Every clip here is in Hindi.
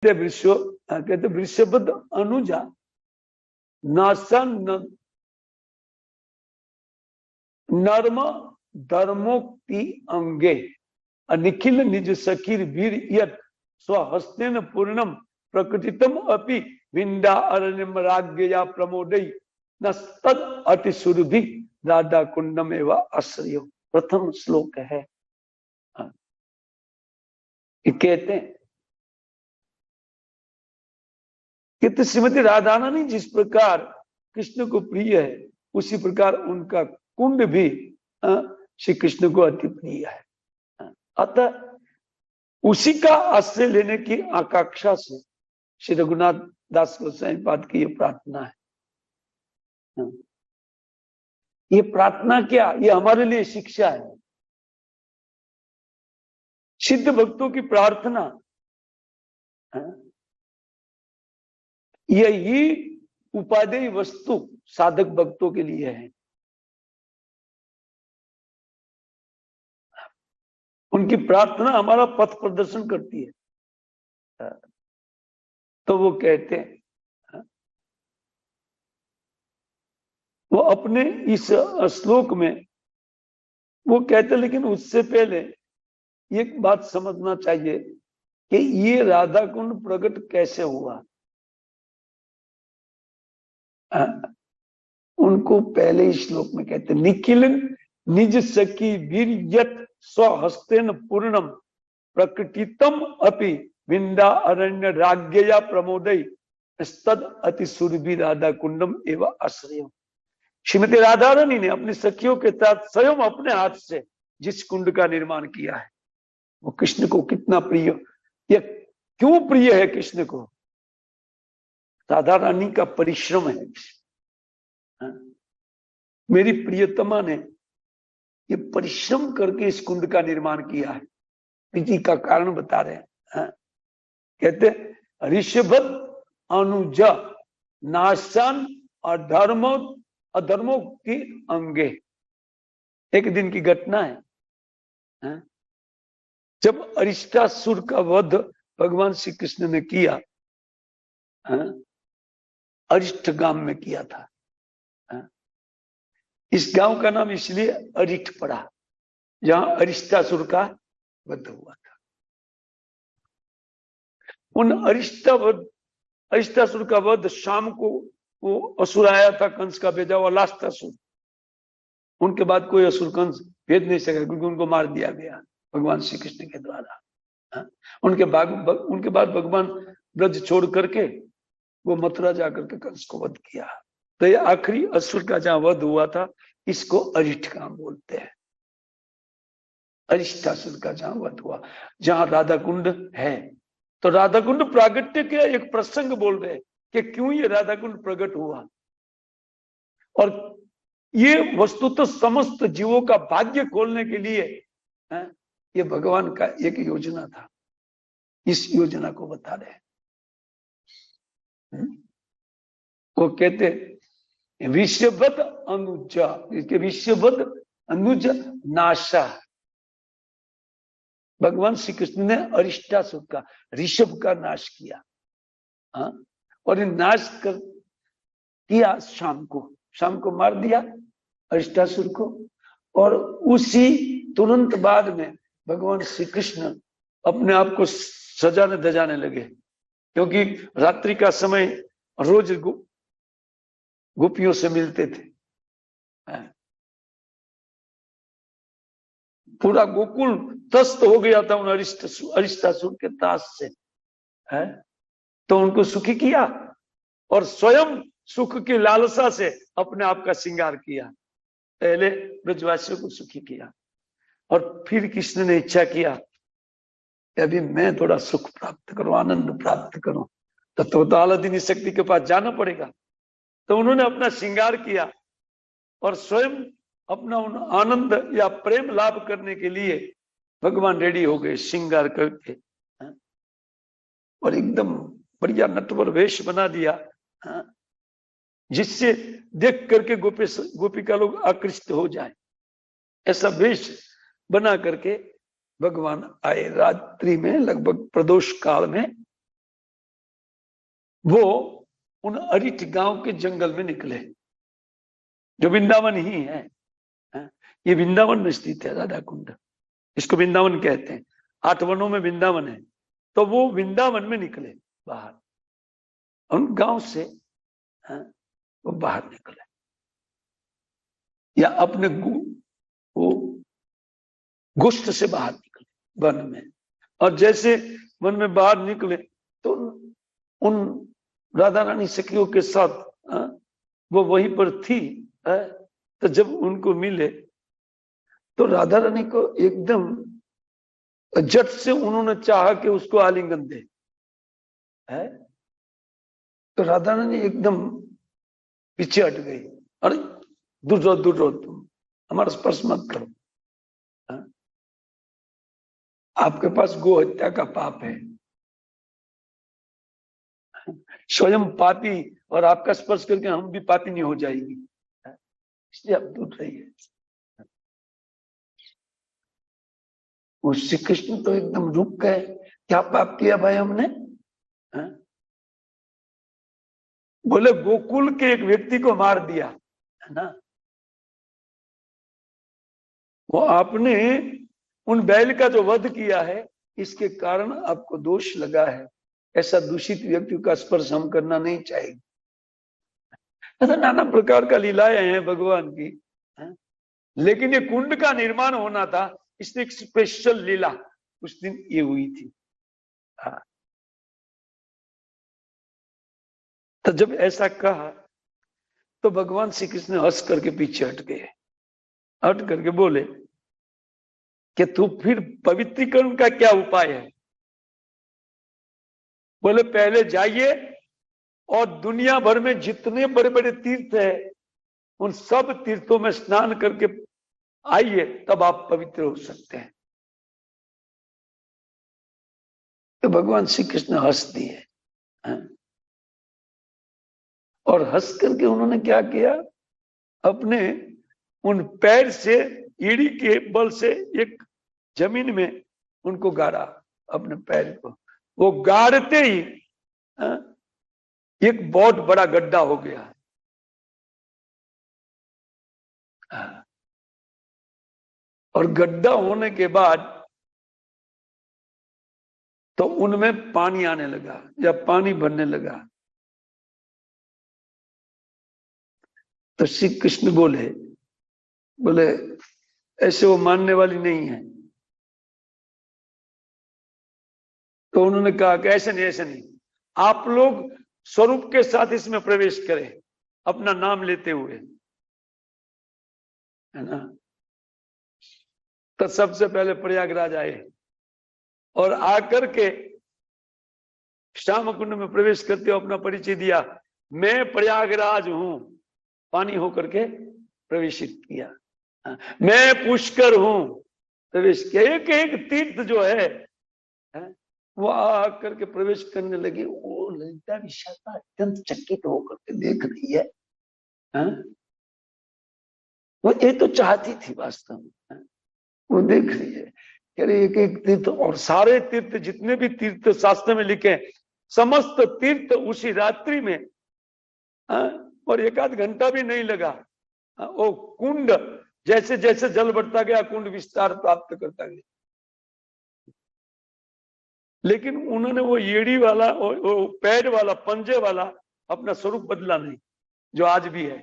कहते वृषभद अनुजा नासन नर्म धर्मोक्ति अंगे निखिल निज सखीर वीर यत स्वहस्तेन पूर्णम प्रकृतितम अपि विंदा अरण्यम राज्ञया प्रमोदई नस्तद अतिसुरभि राधा कुंडम एवं आश्रय। प्रथम श्लोक है। कहते हैं कि श्रीमती राधा रानी जिस प्रकार कृष्ण को प्रिय है उसी प्रकार उनका कुंड भी श्री कृष्ण को अति प्रिय है। अतः उसी का आश्रय लेने की आकांक्षा से श्री रघुनाथ दास गोसाई पाद की ये प्रार्थना है। ये प्रार्थना क्या, ये हमारे लिए शिक्षा है। सिद्ध भक्तों की प्रार्थना यही उपादेय वस्तु साधक भक्तों के लिए है। उनकी प्रार्थना हमारा पथ प्रदर्शन करती है। तो वो कहते हैं, वो अपने इस श्लोक में वो कहते हैं, लेकिन उससे पहले एक बात समझना चाहिए कि ये राधा कुंड प्रकट कैसे हुआ। उनको पहले ही श्लोक में कहते हैं, निखिल निज सखी वीर यत स्वहस्तेन पूर्णम प्रकृतितम अपि विंदा अरण्य राज्ञया प्रमोदई स्तद अति सुरभि राधा कुंडम एवं आश्रय। श्रीमती राधा रानी ने अपनी सखियों के साथ स्वयं अपने हाथ से जिस कुंड का निर्माण किया है वो कृष्ण को कितना प्रिय, या क्यों प्रिय है कृष्ण को। राधा रानी का परिश्रम है। मेरी प्रियतमा ने ये परिश्रम करके इस कुंड का निर्माण किया है। प्रीति का कारण बता रहे हैं। कहते ऋषभद अनुज नाशन अधर्मों की अंगे। एक दिन की घटना है, जब अरिष्टासुर का वध भगवान श्री कृष्ण ने किया, अरिष्ट गांव में किया था। इस गांव का नाम इसलिए अरिष्ट पड़ा जहां अरिष्टासुर का वध हुआ था। उन अरिष्टासुर का वध शाम को वो असुर आया था, कंस का भेजा हुआ लास्ट असुर। उनके बाद कोई असुर कंस भेज नहीं सका क्योंकि उनको मार दिया गया भगवान श्री कृष्ण के द्वारा। उनके बाद भगवान ब्रज छोड़ करके वो मथुरा जाकर के कंस को वध किया। तो ये आखिरी असुर का जहां वध हुआ था इसको अरिष्ट गांव बोलते हैं। अरिष्टासुर का जहां वध हुआ, जहां राधा कुंड है। तो राधा कुंड प्रागट्य के एक प्रसंग बोल रहे कि क्यों ये राधा कुंड प्रकट हुआ। और ये वस्तुतः समस्त जीवों का भाग्य खोलने के लिए ये भगवान का एक योजना था। इस योजना को बता रहे हैं। वो कहते विश्वभद अनुज, इसके विश्वभद अनुज नाशा। भगवान श्री कृष्ण ने अरिष्टासुर का, ऋषभ का नाश किया। और नाश कर किया शाम को मार दिया अरिष्टासुर को। और उसी तुरंत बाद में भगवान श्री कृष्ण अपने आप को सजाने धजाने लगे, क्योंकि रात्रि का समय रोज गोपियों से मिलते थे। पूरा गोकुल त्रस्त हो गया था उन अरिष्टासुर के त्रास से। तो उनको सुखी किया और स्वयं सुख की लालसा से अपने आप का श्रृंगार किया। पहले ब्रजवासियों को सुखी किया और फिर कृष्ण ने इच्छा किया कि अभी मैं थोड़ा सुख प्राप्त करूं, आनंद प्राप्त करूं, तो आलादीनी शक्ति के पास जाना पड़ेगा। तो उन्होंने अपना श्रृंगार किया और स्वयं अपना उन आनंद या प्रेम लाभ करने के लिए भगवान रेडी हो गए श्रृंगार करके। और एकदम बढ़िया नटवर वेश बना दिया, जिससे देख करके गोपिका लोग आकृष्ट हो जाए। ऐसा वेश बना करके भगवान आए रात्रि में, लगभग प्रदोष काल में वो उन अरिठ गांव के जंगल में निकले, जो वृंदावन ही है। ये वृंदावन में स्थित है राधा कुंड, इसको वृंदावन कहते हैं। 8 वनों में वृंदावन है। तो वो वृंदावन में निकले बाहर, उन गांव से वो बाहर निकले, या अपने वो गुष्ट से बाहर निकले वन में। और जैसे वन में बाहर निकले तो उन राधा रानी सखियों के साथ वो वहीं पर थी। तो जब उनको मिले तो राधा रानी को एकदम झट से उन्होंने चाहा कि उसको आलिंगन दे, तो राधा रानी एकदम पीछे हट गई। अरे दूर रहो तुम, हमारा स्पर्श मत करो, आपके पास गो हत्या का पाप है, स्वयं पापी, और आपका स्पर्श करके हम भी पापी नहीं हो जाएगी, इसलिए आप दूर रहिए। वो श्री कृष्ण तो एकदम रुक गए, क्या पाप किया भाई हमने? बोले गोकुल के एक व्यक्ति को मार दिया है ना, वो आपने उन बैल का जो वध किया है, इसके कारण आपको दोष लगा है। ऐसा दूषित व्यक्ति का स्पर्श हम करना नहीं चाहेंगे। ऐसा नाना प्रकार का लीलाएं हैं भगवान की, लेकिन ये कुंड का निर्माण होना था, इसलिए एक स्पेशल लीला उस दिन ये हुई थी। तो जब ऐसा कहा तो भगवान श्री कृष्ण हंस करके पीछे हट गए, हट करके बोले कि तू फिर पवित्रीकरण का क्या उपाय है? बोले पहले जाइए और दुनिया भर में जितने बड़े बड़े तीर्थ है उन सब तीर्थों में स्नान करके आइए, तब आप पवित्र हो सकते हैं। तो भगवान श्री कृष्ण हंस दिए, और हंस करके उन्होंने क्या किया, अपने उन पैर से ईड़ी के बल से एक जमीन में उनको गाड़ा, अपने पैर को। वो गाड़ते ही एक बहुत बड़ा गड्ढा हो गया। और गड्ढा होने के बाद तो उनमें पानी आने लगा, या पानी भरने लगा। तो श्री कृष्ण बोले ऐसे वो मानने वाली नहीं है। तो उन्होंने कहा कि ऐसे नहीं, आप लोग स्वरूप के साथ इसमें प्रवेश करें, अपना नाम लेते हुए, है ना। तो सबसे पहले प्रयागराज आए, और आकर के श्याम कुंड में प्रवेश करते हुए अपना परिचय दिया, मैं प्रयागराज हूं, पानी होकर के प्रवेशित किया। मैं पुष्कर हूं, प्रवेश किया। एक एक तीर्थ जो है वो आकर के प्रवेश करने लगी। वो ललिता विशाखा अत्यंत चकित होकर के देख रही है, वो ये तो चाहती थी वास्तव में, वो देख रही है अरे एक एक तीर्थ, और सारे तीर्थ जितने भी तीर्थ शास्त्र में लिखे, समस्त तीर्थ उसी रात्रि में, और 1 आध घंटा भी नहीं लगा। वो कुंड जैसे जैसे जल बढ़ता गया, कुंड विस्तार प्राप्त करता गया। लेकिन उन्होंने वो येड़ी वाला, वो पैड वाला, पंजे वाला अपना स्वरूप बदला नहीं, जो आज भी है।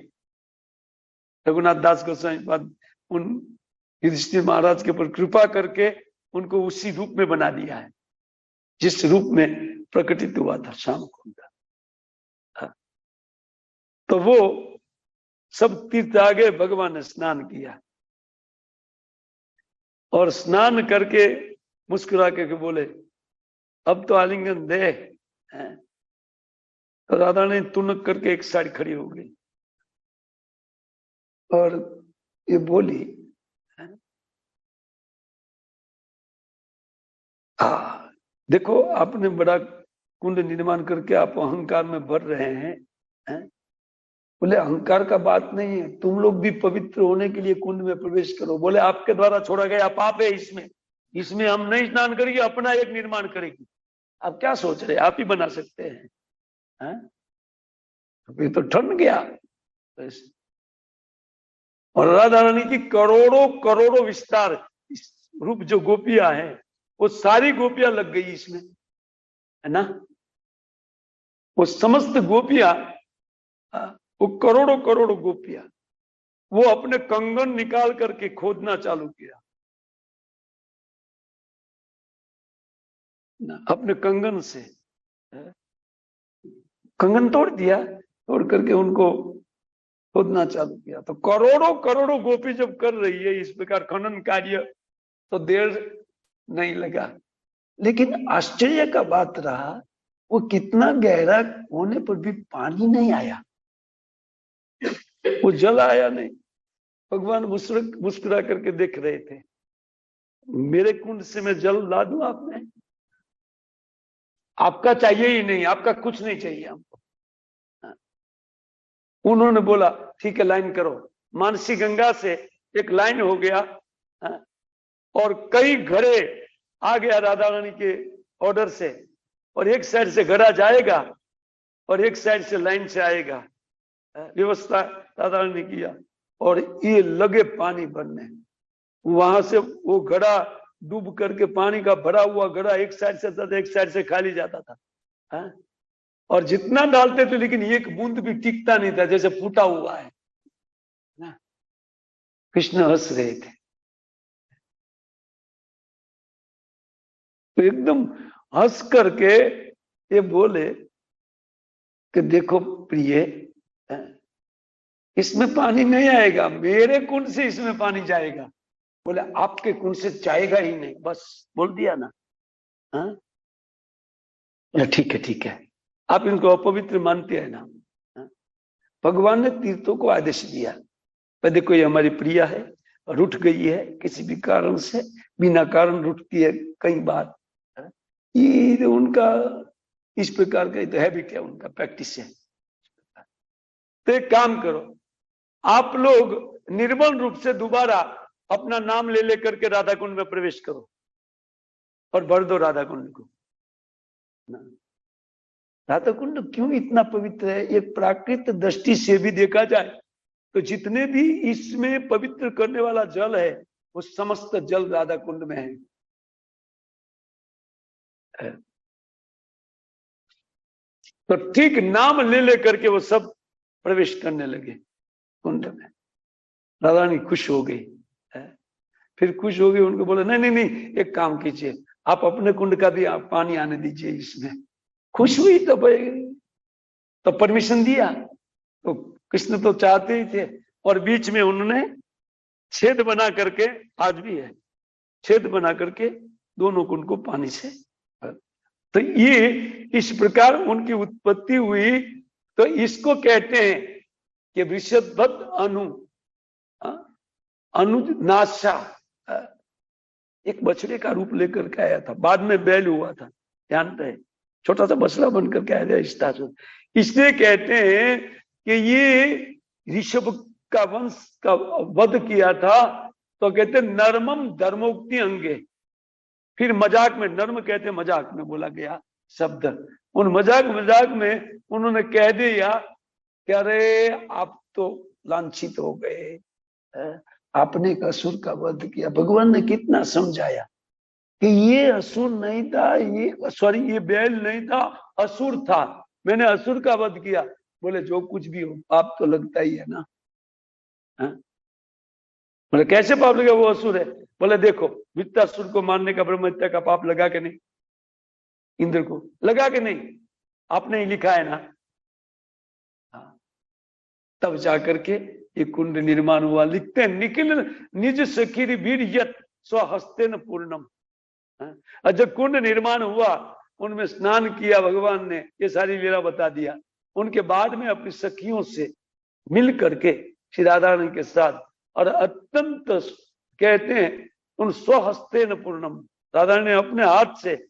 रघुनाथ दास गोस्वामी बाद उन युधिष्ठिर महाराज के ऊपर कृपा करके उनको उसी रूप में बना दिया है, जिस रूप में प्रकटित हुआ था श्याम कुंड। तो वो सब तीर्थ आगे भगवान ने स्नान किया, और स्नान करके मुस्कुरा के बोले अब तो आलिंगन दे। तो राधा ने तुनक करके एक साइड खड़ी हो गई और ये बोली, देखो आपने बड़ा कुंड निर्माण करके आप अहंकार में भर रहे हैं। बोले अहंकार का बात नहीं है, तुम लोग भी पवित्र होने के लिए कुंड में प्रवेश करो। बोले आपके द्वारा छोड़ा गया पाप है इसमें हम नहीं स्नान करेंगे, अपना एक निर्माण करेंगे। आप क्या सोच रहे हैं, आप ही बना सकते हैं। हैं? फिर तो ठंड गया। और राधा रानी की करोड़ों करोड़ों विस्तार रूप जो गोपियां हैं वो सारी गोपियां लग गई इसमें, है ना। वो समस्त गोपियां, वो करोड़ों करोड़ों गोपियां, वो अपने कंगन निकाल करके खोदना चालू किया ना, अपने कंगन से कंगन तोड़ दिया, तोड़ करके उनको खोदना चालू किया। तो करोड़ों करोड़ों गोपी जब कर रही है इस प्रकार खनन कार्य, तो देर नहीं लगा। लेकिन आश्चर्य का बात रहा, वो कितना गहरा होने पर भी पानी नहीं आया, वो जल आया नहीं। भगवान मुस्कुरा करके देख रहे थे, मेरे कुंड से मैं जल ला दूं आप में? आपका चाहिए ही नहीं, आपका कुछ नहीं चाहिए हमको। उन्होंने बोला ठीक है लाइन करो। मानसी गंगा से एक लाइन हो गया, और कई घड़े आ गया राधा रानी के ऑर्डर से, और एक साइड से घड़ा जाएगा और एक साइड से लाइन से आएगा। व्यवस्था राधा रानी ने किया और ये लगे पानी भरने। वहां से वो घड़ा डूब करके पानी का भरा हुआ घड़ा एक साइड से आता था, एक साइड से खाली जाता था। और जितना डालते थे लेकिन एक बूंद भी टिकता नहीं था, जैसे फूटा हुआ है ना। कृष्ण हंस रहे थे, तो एकदम हंस करके ये बोले कि देखो प्रिय, इसमें पानी नहीं आएगा, मेरे कुंड से इसमें पानी जाएगा। बोले आपके कुंड से जाएगा ही नहीं, बस बोल दिया ना। ठीक है ठीक है, आप इनको अपवित्र मानते हैं ना। भगवान ने तीर्थों को आदेश दिया, देखो ये हमारी प्रिया है, रुठ गई है किसी भी कारण से, बिना कारण रुठती है कई बार। ये उनका इस प्रकार का तो हैबिट है, उनका प्रैक्टिस है। तो एक काम करो, आप लोग निर्मल रूप से दोबारा अपना नाम ले लेकर के राधा कुंड में प्रवेश करो और भर दो राधा कुंड को। राधा कुंड क्यों इतना पवित्र है? ये प्राकृत दृष्टि से भी देखा जाए तो जितने भी इसमें पवित्र करने वाला जल है वो समस्त जल राधा कुंड में है। तो ठीक नाम ले लेकर के वो सब प्रवेश करने लगे कुंड में। राधा रानी खुश हो गई, फिर खुश हो गई, उनको बोला नहीं नहीं नहीं, एक काम कीजिए, आप अपने कुंड का भी आप पानी आने दीजिए इसमें। खुश हुई तो परमिशन दिया। तो कृष्ण तो चाहते ही थे, और बीच में उन्होंने छेद बना करके, आज भी है छेद बना करके दोनों कुंड को पानी से। तो ये इस प्रकार उनकी उत्पत्ति हुई। तो इसको कहते हैं कि वृषभद्ध अनुनाशा, एक बछड़े का रूप लेकर के आया था, बाद में बैल हुआ था, ध्यान रहे, छोटा सा बछड़ा बनकर के आया था इष्टासुर। इसलिए कहते हैं कि ये ऋषभ का वंश का वध किया था। तो कहते नर्मम धर्मोक्ति अंगे, फिर मजाक में, नर्म कहते मजाक में बोला गया शब्द, उन मजाक में उन्होंने कह दिया कि अरे आप तो लांछित हो गए, आपने एक असुर का वध किया। भगवान ने कितना समझाया कि ये असुर नहीं था, ये बैल नहीं था, असुर था, मैंने असुर का वध किया। बोले जो कुछ भी हो पाप तो लगता ही है ना। बोले कैसे पाप लगा, वो असुर है। बोले देखो वृत्तासुर को मारने का ब्रह्म हत्या का पाप लगा के नहीं, इंद्र को लगा के नहीं, आपने ही लिखा है ना। तब जाकर के ये कुंड निर्माण हुआ। लिखते हैं निखिल निज सखीर वीर्यत स्वहस्तेन पूर्णम। जब कुंड निर्माण हुआ, उनमें स्नान किया भगवान ने, ये सारी लीला बता दिया। उनके बाद में अपनी सखियों से मिल करके श्री राधा रानी के साथ, और अत्यंत कहते हैं उन स्वहस्तेन पूर्णम, राधा ने अपने हाथ से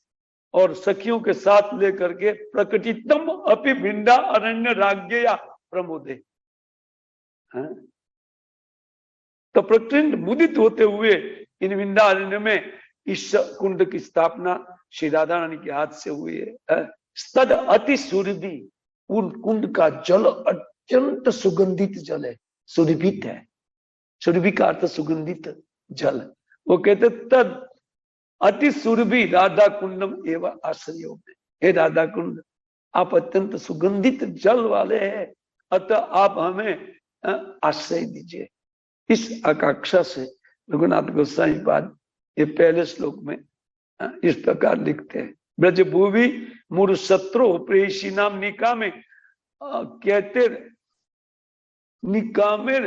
और सखियों के साथ लेकर के प्रकटितम अपि भिंडा अरण्य राज्ञया प्रमोदे। तो प्रकृति मुदित होते हुए इन विंध्यारण्य में इस कुंड की स्थापना श्री राधा रानी के हाथ से हुई है। स्तद अति सुरभि, कुंड का जल अत्यंत सुगंधित जल है, सुरभित है। सुरभि का अर्थ सुगंधित जल। वो कहते तद अति सुरभि राधा कुंडम एवं आश्रय में। हे राधा कुंड, आप अत्यंत सुगंधित जल वाले हैं, अतः आप हमें आश्रय दीजिए। इस आकांक्षा से रघुनाथ गोस्वामी पाद ये पहले श्लोक में इस प्रकार लिखते हैं। ब्रज भूवि मूर शत्रु प्रेषी नाम निकामे, कहते निकामेर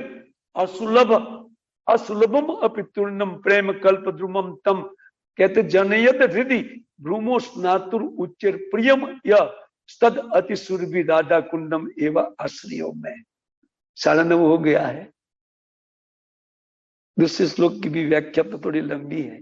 असुलभ असुलभम अपितुर्णम प्रेम कल्प द्रुमम तम, कहते जनयत हृदय भ्रूमो स्नातुर उच्चर प्रियम यह तद अति सुरभि राधा कुंडम एवं आश्रयों में। 9:30 हो गया है। दूसरे श्लोक की भी व्याख्या तो थोड़ी लंबी है।